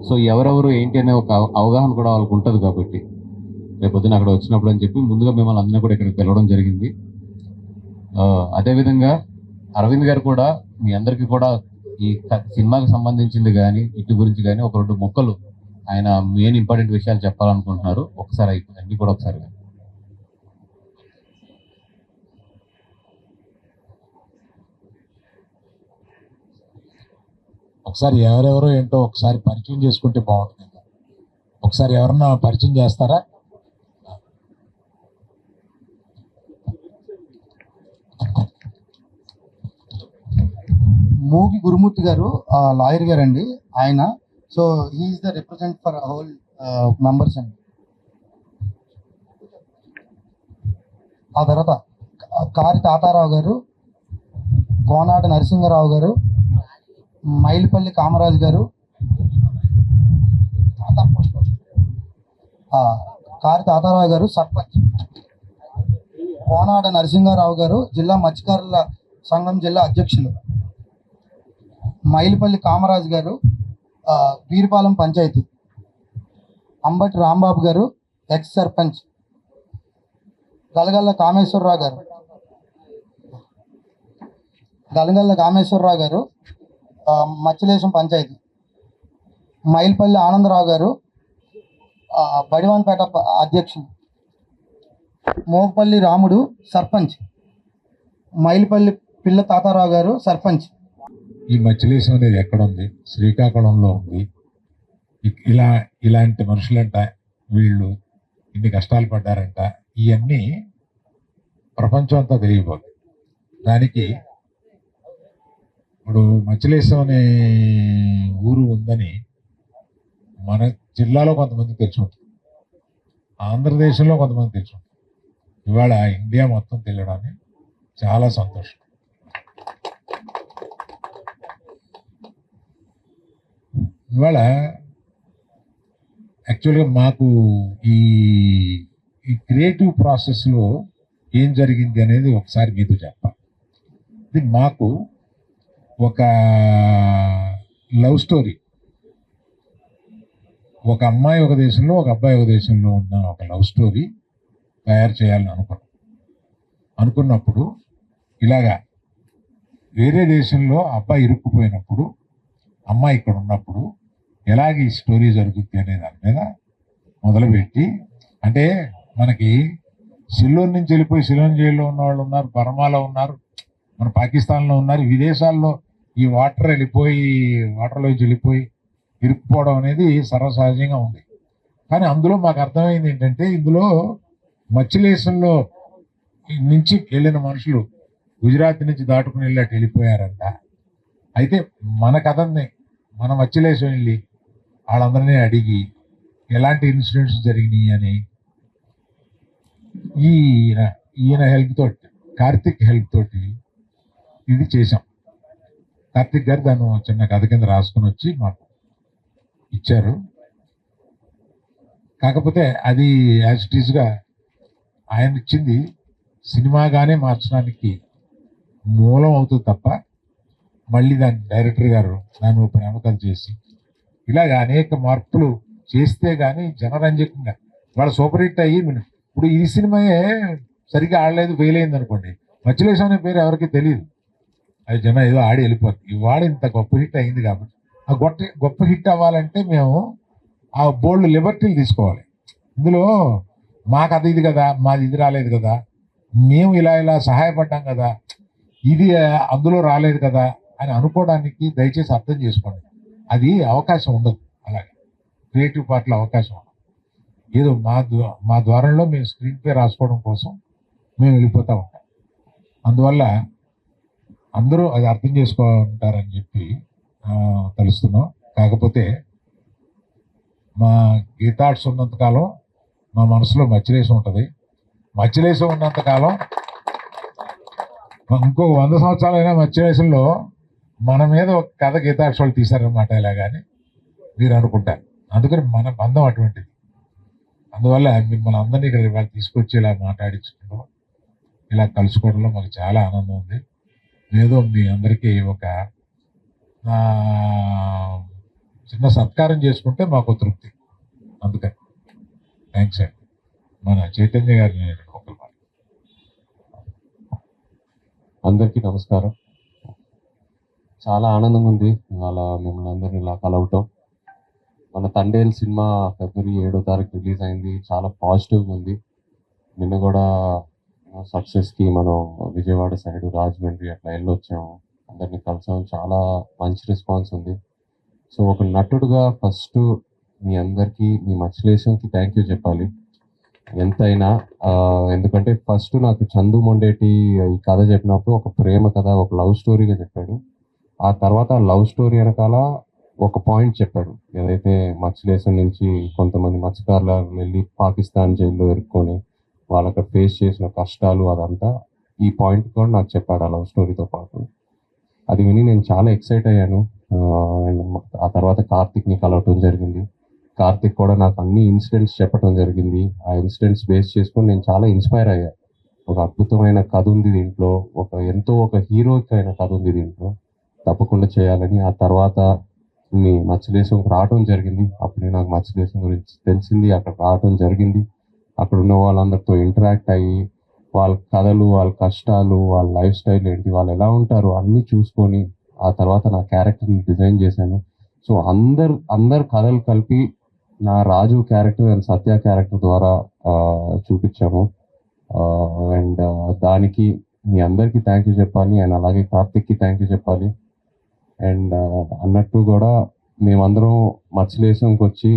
So ఎవరెవరు ఏంటి అనే ఒక అవగాహన కూడా వాళ్ళకు ఉంటుంది కాబట్టి రేపొద్దున అక్కడ వచ్చినప్పుడు అని చెప్పి ముందుగా మిమ్మల్ని అందరినీ కూడా ఇక్కడికి పిలవడం జరిగింది. అదేవిధంగా అరవింద్ గారు కూడా మీ అందరికీ కూడా ఈ సినిమాకి సంబంధించింది కానీ ఇటు గురించి కానీ ఒక 2 ముక్కలు ఆయన మెయిన్ ఇంపార్టెంట్ విషయాలు చెప్పాలనుకుంటున్నారు. ఒకసారి అయిపోయింది అన్ని కూడా ఒకసారి. ఒకసారి ఎవరెవరో ఏంటో ఒకసారి పరిచయం చేసుకుంటే బాగుంటుంది. ఒకసారి ఎవరన్నా పరిచయం చేస్తారా? మూగి గురుమూర్తి గారు లాయర్ గారు అండి ఆయన. So he's the represent for whole members అండి. ఆ తర్వాత కారి తాతారావు గారు, కోనాట నరసింహరావు గారు, మైలిపల్లి కామరాజు గారు, కారి తాతారావు గారు సర్పంచ్, కోనాట నరసింహారావు గారు జిల్లా మత్స్యకారుల సంఘం జిల్లా అధ్యక్షులు, మైలిపల్లి కామరాజు గారు వీరపాలెం పంచాయతీ, అంబటి రాంబాబు గారు ఎక్స్ సర్పంచ్, గలగల్ల కామేశ్వరరావు గారు మచ్చిలేశం పంచాయతీ, మైల్పల్లి ఆనందరావు గారు బడివాన్పేట అధ్యక్షులు, మోపల్లి రాముడు సర్పంచ్, మైల్పల్లి పిల్ల తాతారావు గారు సర్పంచ్. ఈ మచిలీసం అనేది ఎక్కడ ఉంది? శ్రీకాకుళంలో ఉంది. ఇలాంటి మనుషులంట, వీళ్ళు ఇన్ని కష్టాలు పడ్డారంట, ఇవన్నీ ప్రపంచం అంతా తెలియబోతుంది. దానికి ఇప్పుడు మచిలీసం అనే ఊరు ఉందని మన జిల్లాలో కొంతమంది తెలుసుంటుంది, ఆంధ్రదేశంలో కొంతమంది తెలుసుంటుంది. ఇవాళ ఇండియా మొత్తం తెలియడానికి చాలా సంతోషం. ఇవాళ యాక్చువల్గా మాకు ఈ క్రియేటివ్ ప్రాసెస్లో ఏం జరిగింది అనేది ఒకసారి మీతో చెప్పాలి. ఇది మాకు ఒక లవ్ స్టోరీ, ఒక అమ్మాయి ఒక దేశంలో ఒక అబ్బాయి ఒక దేశంలో ఉన్న ఒక లవ్ స్టోరీ తయారు చేయాలని అనుకున్నప్పుడు ఇలాగా వేరే దేశంలో అబ్బాయి ఇరుక్కుపోయినప్పుడు అమ్మాయి ఇక్కడ ఉన్నప్పుడు ఎలాగ ఈ స్టోరీ జరుగుద్ది అనే దాని మీద మొదలుపెట్టి, అంటే మనకి సిలోన్ నుంచి వెళ్ళిపోయి సిలోన్ జైల్లో ఉన్న వాళ్ళు ఉన్నారు, బర్మాలో ఉన్నారు, మన పాకిస్తాన్లో ఉన్నారు, విదేశాల్లో ఈ వాటర్లోంచి వెళ్ళిపోయి ఇరుక్కుపోవడం అనేది సర్వసహజంగా ఉంది. కానీ అందులో మాకు అర్థమైంది ఏంటంటే, ఇందులో మచిలీసంలో నుంచి వెళ్ళిన మనుషులు గుజరాత్ నుంచి దాటుకుని వెళ్ళి వెళ్ళిపోయారంట. అయితే మన కథని మన మచిలీసం వెళ్ళి వాళ్ళందరినీ అడిగి ఎలాంటి ఇన్సిడెంట్స్ జరిగినాయి అని ఈయన హెల్ప్ తోటి, కార్తిక్ హెల్ప్ తోటి ఇది చేసాం. కార్తిక్ గారు దాన్ని చిన్న కథ కింద రాసుకొని వచ్చి మాకు ఇచ్చారు. కాకపోతే అది యాజ్ ఇట్ ఈస్గా ఆయన ఇచ్చింది సినిమాగానే మార్చడానికి మూలం అవుతుంది తప్ప మళ్ళీ దాన్ని డైరెక్టర్ గారు దాన్ని ప్రేమ కథ చేసి ఇలాగ అనేక మార్పులు చేస్తే కానీ జనరంజకంగా వాళ్ళ సూపర్ హిట్ అయ్యి, ఇప్పుడు ఈ సినిమాయే సరిగ్గా ఆడలేదు, ఫెయిల్ అయింది అనుకోండి, మచిలీసం అనే పేరు ఎవరికి తెలియదు, అది జనం ఏదో ఆడి వెళ్ళిపోతుంది. ఇవాళ ఇంత గొప్ప హిట్ అయింది కాబట్టి ఆ గొప్ప హిట్ అవ్వాలంటే మేము ఆ బోల్డ్ లిబర్టీలు తీసుకోవాలి. ఇందులో మాకు అది ఇది కదా, మాది ఇది రాలేదు కదా, మేము ఇలా సహాయపడ్డాం కదా, ఇది అందులో రాలేదు కదా అని అనుకోవడానికి దయచేసి అర్థం చేసుకోండి. అది అవకాశం ఉండదు. అలాగే క్రియేటివ్ పార్ట్లో అవకాశం ఉండదు. ఏదో మా ద్వారంలో మేము స్క్రీన్ ప్లే రాసుకోవడం కోసం మేము వెళ్ళిపోతూ ఉంటాం. అందువల్ల అందరూ అది అర్థం చేసుకుంటారని చెప్పి తెలుస్తున్నాం. కాకపోతే మా గీతార్ట్స్ ఉన్నంతకాలం మా మనసులో మచిలీసం ఉంటుంది. మచిలీసం ఉన్నంతకాలం ఇంకో 100 సంవత్సరాలైనా మచిలీసంలో మన మీద ఒక కథ గీతార్ట్స్ వాళ్ళు తీశారనమాట ఇలాగాని మీరు అనుకుంటారు. అందుకని మన బంధం అటువంటిది. అందువల్ల మిమ్మల్ని అందరినీ ఇక్కడ ఇవాళ తీసుకొచ్చి ఇలా మాట్లాడించుకోవడం, ఇలా కలుసుకోవడంలో మాకు చాలా ఆనందం ఉంది. ఏదో మీ అందరికీ ఒక చిన్న సత్కారం చేసుకుంటే మాకు తృప్తి. అందుకని థ్యాంక్స్ అండి. మన చైతన్య గారిని ఒకరు అందరికీ నమస్కారం. చాలా ఆనందంగా ఉంది ఇవాళ మిమ్మల్ని అందరినీ ఇలా కలవటం. మన తండేల్ సినిమా ఫిబ్రవరి 7వ తారీఖు రిలీజ్ అయింది. చాలా పాజిటివ్గా ఉంది. నిన్న కూడా సక్సెస్కి మనం విజయవాడ సైడ్ రాజమండ్రి అట్లా వెళ్ళొచ్చాము, అందరినీ కలిసాము. చాలా మంచి రెస్పాన్స్ ఉంది. సో ఒక నటుడుగా ఫస్ట్ మీ అందరికీ, మీ మచ్చలేశంకి థ్యాంక్ యూ చెప్పాలి ఎంతైనా. ఎందుకంటే ఫస్ట్ నాకు చందు మొండేటి ఈ కథ చెప్పినప్పుడు ఒక ప్రేమ కథ, ఒక లవ్ స్టోరీగా చెప్పాడు. ఆ తర్వాత లవ్ స్టోరీ వెనకాల ఒక పాయింట్ చెప్పాడు, ఏదైతే మచ్చలేశం నుంచి కొంతమంది మత్స్యకారులు వెళ్ళి పాకిస్తాన్ జైల్లో ఇరుక్కొని వాళ్ళు అక్కడ ఫేస్ చేసిన కష్టాలు అదంతా ఈ పాయింట్ కూడా నాకు చెప్పాడు ఆ లవ్ స్టోరీతో పాటు. అది విని నేను చాలా ఎక్సైట్ అయ్యాను. అండ్ ఆ తర్వాత కార్తిక్ని కలవటం జరిగింది. కార్తిక్ కూడా నాకు అన్ని ఇన్సిడెంట్స్ చెప్పడం జరిగింది. ఆ ఇన్సిడెంట్స్ బేస్ చేసుకొని నేను చాలా ఇన్స్పైర్ అయ్యా. ఒక అద్భుతమైన కథ ఉంది దీంట్లో, ఒక హీరోయిక్ అయిన కథ ఉంది దీంట్లో, తప్పకుండా చేయాలని. ఆ తర్వాత మీ మత్స్యదేశంకి రావడం జరిగింది. అప్పుడే నాకు మత్స్యదేశం గురించి తెలిసింది. అక్కడ రావడం జరిగింది. అక్కడ ఉన్న వాళ్ళందరితో ఇంటరాక్ట్ అయ్యి వాళ్ళ కథలు, వాళ్ళ కష్టాలు, వాళ్ళ లైఫ్ స్టైల్ ఏంటి, వాళ్ళు ఎలా ఉంటారు అన్నీ చూసుకొని ఆ తర్వాత నా క్యారెక్టర్ని డిజైన్ చేశాను. సో అందరు కథలు కలిపి నా రాజు క్యారెక్టర్ అండ్ సత్య క్యారెక్టర్ ద్వారా చూపించాము. అండ్ దానికి మీ అందరికీ థ్యాంక్ యూ చెప్పాలి. అండ్ అలాగే కార్తిక్కి థ్యాంక్ యూ చెప్పాలి. అండ్ అన్నట్టు కూడా మేమందరం మత్స్యలేశంకి వచ్చి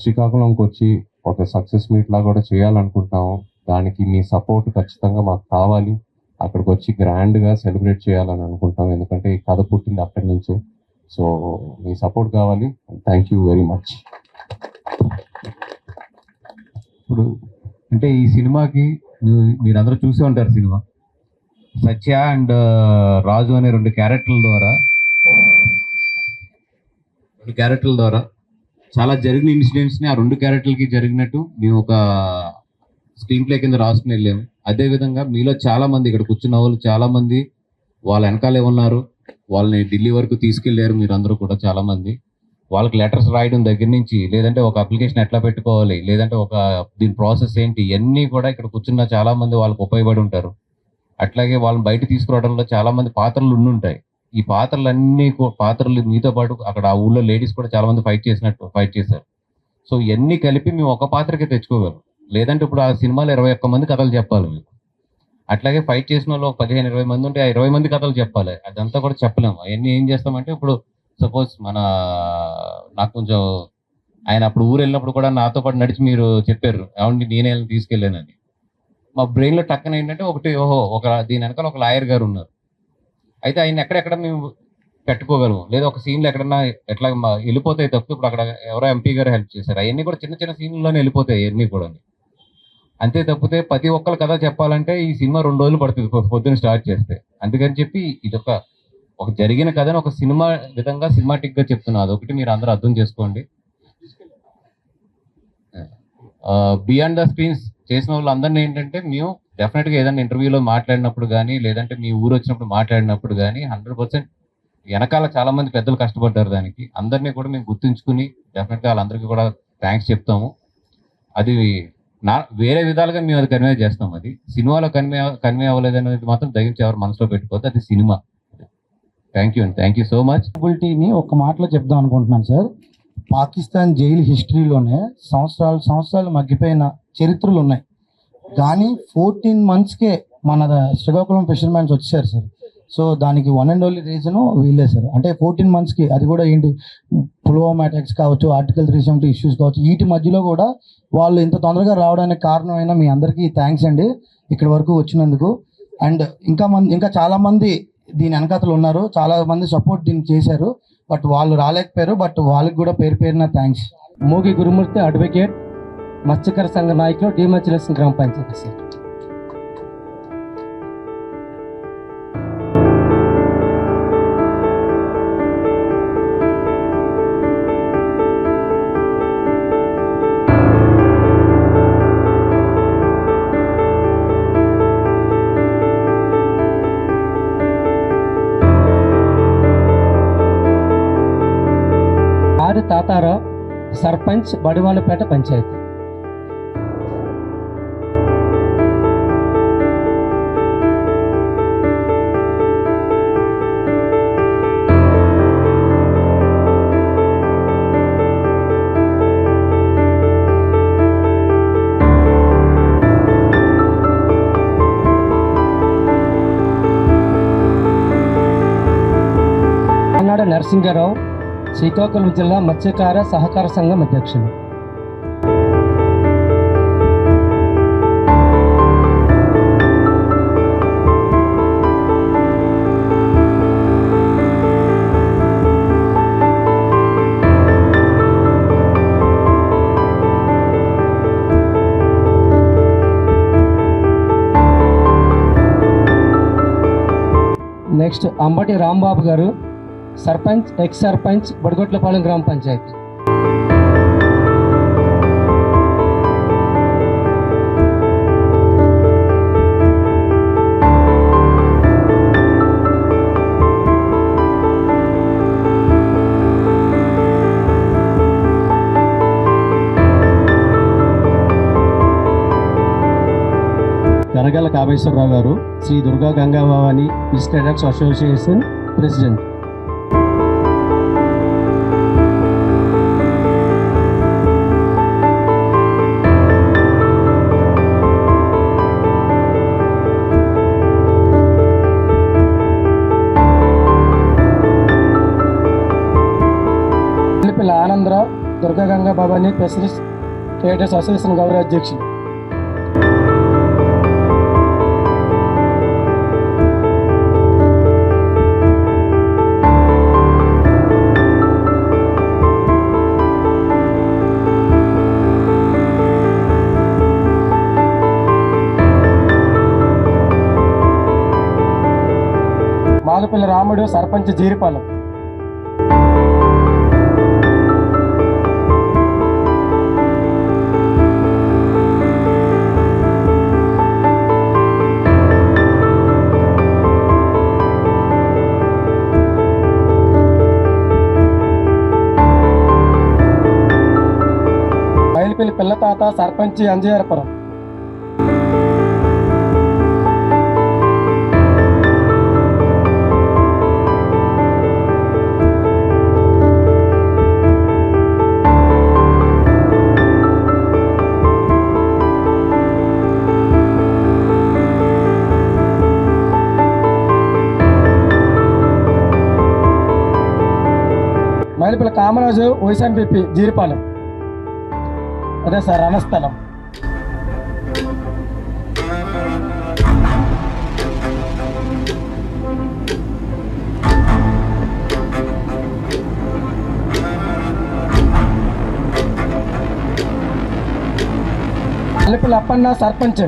శ్రీకాకుళంకి వచ్చి ఒక సక్సెస్ మీట్ లా కూడా చేయాలనుకుంటున్నాము. దానికి మీ సపోర్ట్ ఖచ్చితంగా మాకు కావాలి. అక్కడికి వచ్చి గ్రాండ్గా సెలబ్రేట్ చేయాలని అనుకుంటాం, ఎందుకంటే ఈ కథ పుట్టింది అక్కడి నుంచే. సో మీ సపోర్ట్ కావాలి. Thank you very much. ఇప్పుడు అంటే ఈ సినిమాకి మీరందరూ చూసే ఉంటారు. సినిమా సత్య అండ్ రాజు అనే రెండు క్యారెక్టర్ల ద్వారా చాలా జరిగిన ఇన్సిడెంట్స్ని ఆ రెండు క్యారెక్టర్లకి జరిగినట్టు మేము ఒక స్క్రీన్ ప్లే కింద రాసుకుని వెళ్ళాము. అదేవిధంగా మీలో చాలా మంది ఇక్కడ కూర్చున్న వాళ్ళు చాలా మంది వాళ్ళ వెనకాలే ఉన్నారు, వాళ్ళని ఢిల్లీ వరకు తీసుకెళ్లారు. మీరందరూ కూడా చాలా మంది వాళ్ళకి లెటర్స్ రాయడం దగ్గర నుంచి, లేదంటే ఒక అప్లికేషన్ ఎట్లా పెట్టుకోవాలి, లేదంటే దీని ప్రాసెస్ ఏంటి, ఇవన్నీ కూడా ఇక్కడ కూర్చున్న చాలా మంది వాళ్ళకి ఉపయోగపడి ఉంటారు. అట్లాగే వాళ్ళని బయట తీసుకురావడంలో చాలా మంది పాత్రలు ఉండుంటాయి. ఈ పాత్రలు మీతో పాటు అక్కడ ఆ ఊళ్ళో లేడీస్ కూడా చాలా మంది ఫైట్ చేశారు. సో ఇవన్నీ కలిపి మేము ఒక పాత్రకే తెచ్చుకోగలం. లేదంటే ఇప్పుడు ఆ సినిమాలో 21 మంది కథలు చెప్పాలి మీకు. అట్లాగే ఫైట్ చేసిన వాళ్ళు 15-20 మంది ఉంటే ఆ 20 మంది కథలు చెప్పాలి. అదంతా కూడా చెప్పలేము. అవన్నీ ఏం చేస్తామంటే, ఇప్పుడు సపోజ్ నాకు కొంచెం ఆయన అప్పుడు ఊరు వెళ్ళినప్పుడు కూడా నాతో పాటు నడిచి మీరు చెప్పారు, ఏమండి నేనే తీసుకెళ్ళానని. మా బ్రెయిన్లో టక్కన ఏంటంటే దీని వెనకాల ఒక లాయర్ గారు ఉన్నారు. అయితే ఆయన ఎక్కడెక్కడ మేము పెట్టుకోగలము, లేదా ఒక సీన్లు ఎక్కడన్నా ఎట్లా వెళ్ళిపోతాయి తప్పు. ఇప్పుడు అక్కడ ఎవరో ఎంపీ గారు హెల్ప్ చేశారు, అవన్నీ కూడా చిన్న చిన్న సీన్లోనే వెళ్ళిపోతాయి అవన్నీ కూడా. అంతే తప్పితే ప్రతి ఒక్కరి కథ చెప్పాలంటే ఈ సినిమా 2 రోజులు పడుతుంది పొద్దున్న స్టార్ట్ చేస్తే. అందుకని చెప్పి ఒక జరిగిన కథను ఒక సినిమా విధంగా సినిమాటిక్ గా చెప్తున్నా. అదొకటి మీరు అందరూ అర్థం చేసుకోండి. బియాండ్ ద స్క్రీన్స్ చేసిన వాళ్ళు అందరినీ ఏంటంటే, మేము డెఫినెట్ గా ఏదైనా ఇంటర్వ్యూలో మాట్లాడినప్పుడు కానీ, లేదంటే మీ ఊరు వచ్చినప్పుడు మాట్లాడినప్పుడు కానీ 100% వెనకాల చాలా మంది పెద్దలు కష్టపడ్డారు. దానికి అందరినీ కూడా మేము గుర్తుంచుకుని డెఫినెట్ గా వాళ్ళందరికీ కూడా థ్యాంక్స్ చెప్తాము. అది వేరే విధాలుగా మేము అది కన్వే చేస్తాం. అది సినిమాలో కన్వే అవ్వలేదనేది మాత్రం దయించి ఎవరు మనసులో పెట్టుకోవద్దు. అది సినిమా. థ్యాంక్ యూ అండి. Thank you so much. ని ఒక మాటలో చెప్దాం అనుకుంటున్నాను సార్. పాకిస్తాన్ జైలు హిస్టరీలోనే సంవత్సరాలు మగ్గిపోయిన చరిత్రలు ఉన్నాయి. కానీ 14 monthsకే మన శ్రీకాకుళం ఫిషర్మెన్స్ వచ్చారు సార్. సో దానికి వన్ అండ్ ఓన్లీ రీజన్ వీళ్ళే సార్. అంటే 14 monthsకి, అది కూడా ఏంటి, పుల్వామా అటాక్స్ కావచ్చు, ఆర్టికల్ 370 ఇష్యూస్ కావచ్చు, వీటి మధ్యలో కూడా వాళ్ళు ఇంత తొందరగా రావడానికి కారణమైన మీ అందరికీ థ్యాంక్స్ అండి ఇక్కడ వరకు వచ్చినందుకు. అండ్ ఇంకా చాలా మంది దీని వెనకాతలు ఉన్నారు, చాలా మంది సపోర్ట్ దీన్ని చేశారు, బట్ వాళ్ళు రాలేకపోయారు. బట్ వాళ్ళకి కూడా పేరున థ్యాంక్స్. మోగి గురుమూర్తి, అడ్వకేట్, మత్స్యకార సంఘ నాయకులు, డి మత్స్యలేశం గ్రామ పంచాయతీ సార్. తాతారావు, సర్పంచ్, బడివాళ్ళపేట పంచాయతీ. అన్నాడు నరసింగారావు, శ్రీకాకుళం జిల్లా మత్స్యకార సహకార సంఘం అధ్యక్షులు. నెక్స్ట్ అంబటి రాంబాబు గారు, సర్పంచ్, ఎక్స్ సర్పంచ్, బొడగొట్లపాలెం గ్రామ పంచాయతీ. కనగల కామేశ్వరరావు గారు, Shri Durga Gangabhavani fish traders association president. Ananda Rao, Durga Ganga Bhavani fisheries traders association గౌరవ అధ్యక్షులు. మాలుపల్లి రాముడు, సర్పంచ్, జీరిపాలెం. మైలుపల్లి పిల్లతాత, సర్పంచ్, అంజయ్యపురం. మైలుపల్లి కామరాజు, వైఎస్ఆర్పీపీ, జీరిపాలెం. అదే సార్ రణస్థలం. మైలుపల్లి అప్పన్న, సర్పంచ్.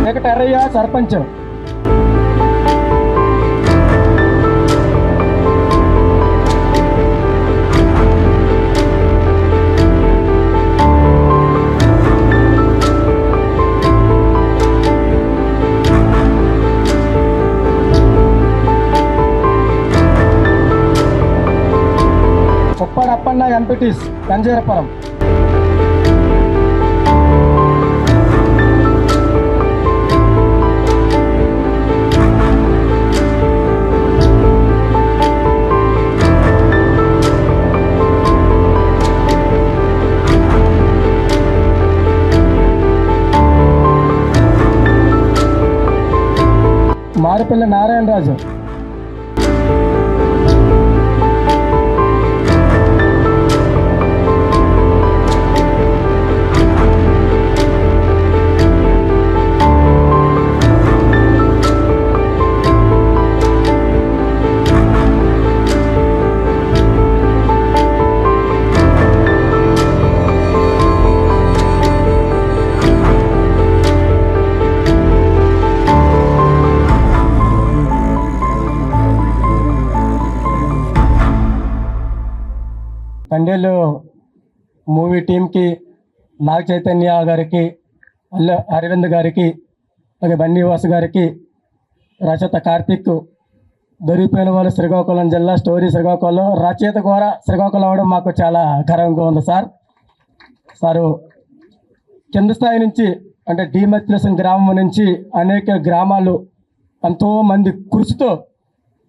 వెంకటరయ్య, సర్పంచ్. ఉప్పాడప్పన్న, ఎంపీటీస్, కంజేరపురం. మారుపల్లి నారాయణరాజు. తండేలు మూవీ టీంకి, నాగ చైతన్య గారికి, అరవింద్ గారికి, అలాగే బన్నీవాస్ గారికి, రచయిత కార్తిక్, దొరికిపోయిన వాళ్ళు శ్రీకాకుళం జిల్లా, స్టోరీ శ్రీకాకుళం, రచయిత కూడా శ్రీకాకుళం అవ్వడం మాకు చాలా గర్వంగా ఉంది సారు. కింద స్థాయి నుంచి అంటే డిమత్లసం గ్రామం నుంచి అనేక గ్రామాలు ఎంతోమంది కృషితో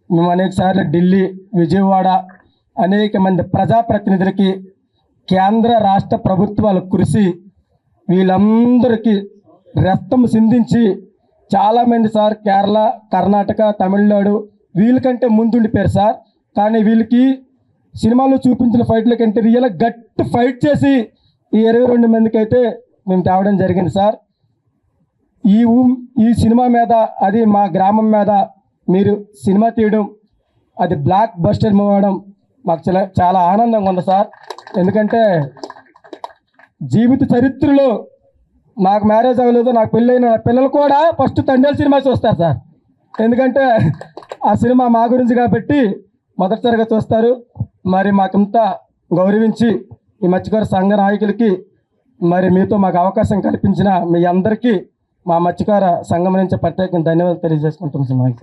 మేము అనేక సార్లు ఢిల్లీ, విజయవాడ అనేక మంది ప్రజాప్రతినిధులకి, కేంద్ర రాష్ట్ర ప్రభుత్వాల కృషి వీళ్ళందరికీ రక్తం సిందించి చాలామంది సార్ కేరళ, కర్ణాటక, తమిళనాడు వీళ్ళకంటే ముందుండిపోయారు సార్. కానీ వీళ్ళకి సినిమాలో చూపించిన ఫైట్ల కంటే రియల్గా గట్టి ఫైట్ చేసి ఈ 22 మందికి అయితే మేము తేవడం జరిగింది సార్. ఈ సినిమా మీద, అది మా గ్రామం మీద మీరు సినిమా తీయడం, అది బ్లాక్ బస్టర్ మూవ్ అవడం మాకు చాలా ఆనందంగా ఉంది సార్. ఎందుకంటే జీవిత చరిత్రలో నాకు మ్యారేజ్ అవ్వలేదు, నాకు పెళ్ళైన పిల్లలు కూడా ఫస్ట్ తండేలు సినిమా చూస్తారు సార్. ఎందుకంటే ఆ సినిమా మా గురించి కాబట్టి మొదటిసారిగా చూస్తారు. మరి మాకింత గౌరవించి ఈ మత్స్యకార సంఘ నాయకులకి, మరి మీతో మాకు అవకాశం కల్పించిన మీ అందరికీ మా మత్స్యకార సంఘం నుంచి ప్రత్యేకంగా ధన్యవాదాలు తెలియజేసుకుంటున్నాం.